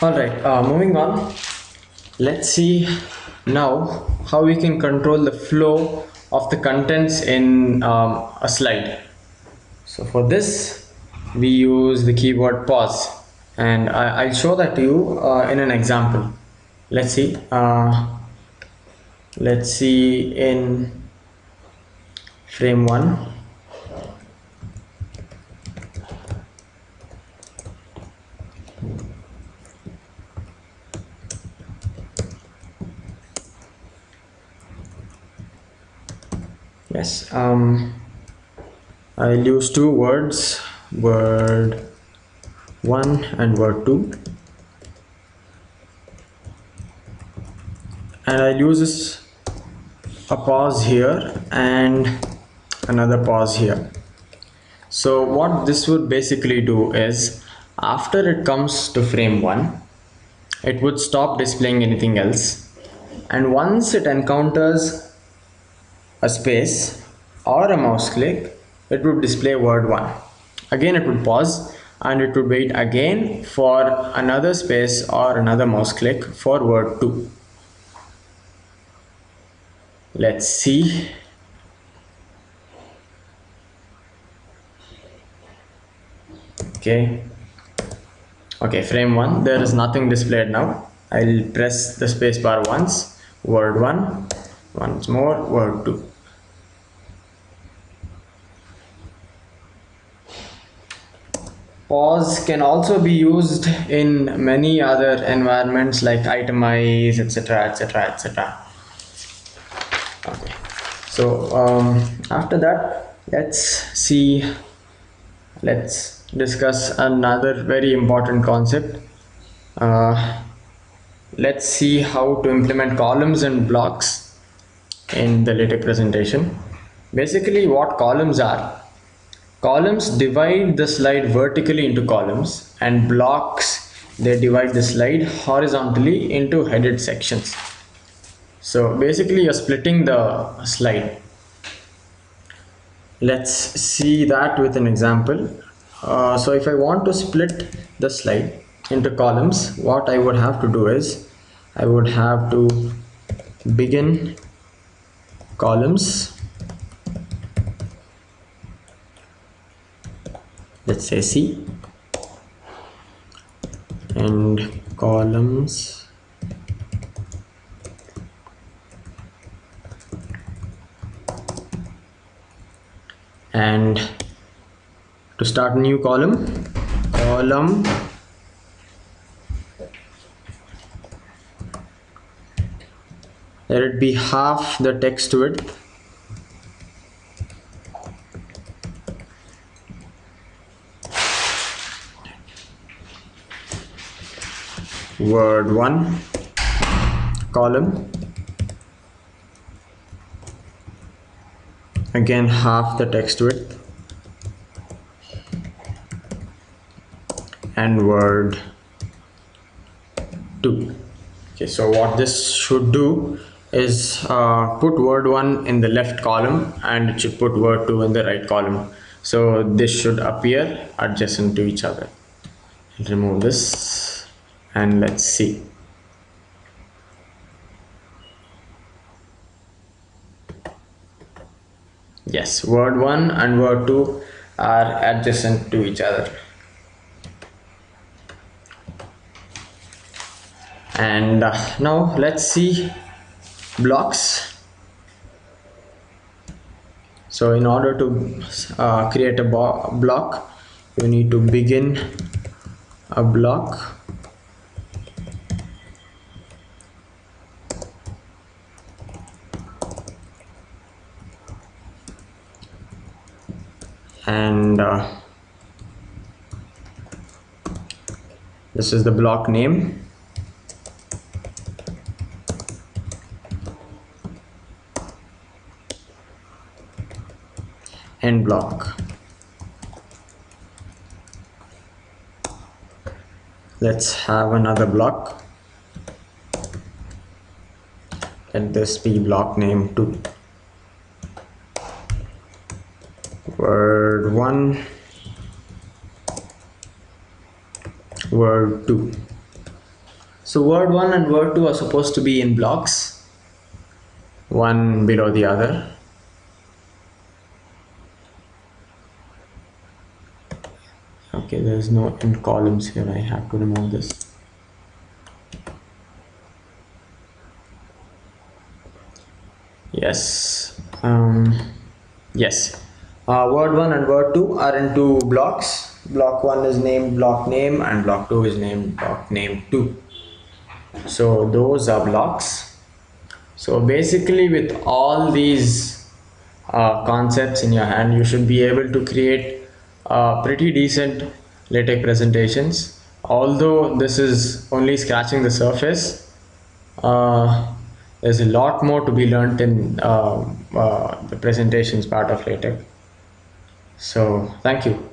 Alright, moving on. Let's see now how we can control the flow of the contents in a slide. So for this, we use the keyword pause, and I'll show that to you in an example. Let's see. Let's see in frame 1. Yes, I'll use two words, word 1 and word 2, and I'll use a pause here and another pause here. So what this would basically do is, after it comes to frame 1, it would stop displaying anything else, and once it encounters a space or a mouse click, it would display word 1. Again it would pause and it would wait again for another space or another mouse click for word 2. Let's see. Okay, frame 1, there is nothing displayed now. I'll press the space bar once, word 1, once more, word 2. Pause can also be used in many other environments like itemize, etc, etc, etc. Okay, so after that, let's discuss another very important concept. Let's see how to implement columns and blocks in the LaTeX presentation. Basically, what columns are: columns divide the slide vertically into columns, and blocks, they divide the slide horizontally into headed sections. So basically you're splitting the slide. Let's see that with an example. So if I want to split the slide into columns, what I would have to do is, I would have to begin columns, let's say C, and columns and to start a new column, let it be half the text width, word 1, column, again half the text width, and word 2. Okay, so what this should do is put word 1 in the left column and it should put word 2 in the right column. So this should appear adjacent to each other. Remove this and let's see. Yes, word 1 and word 2 are adjacent to each other. And now let's see blocks. So in order to create a block, you need to begin a block, and this is the block name. End block. Let's have another block. Let this be block name 2. Word 1, word 2. So word 1 and word 2 are supposed to be in blocks, one below the other. Okay, there's no in columns here. I have to remove this. Yes. Yes. Word 1 and word 2 are into blocks. Block 1 is named block name and block 2 is named block name 2. So those are blocks. So basically with all these concepts in your hand, you should be able to create pretty decent LaTeX presentations. Although this is only scratching the surface, there's a lot more to be learned in the presentations part of LaTeX. So thank you.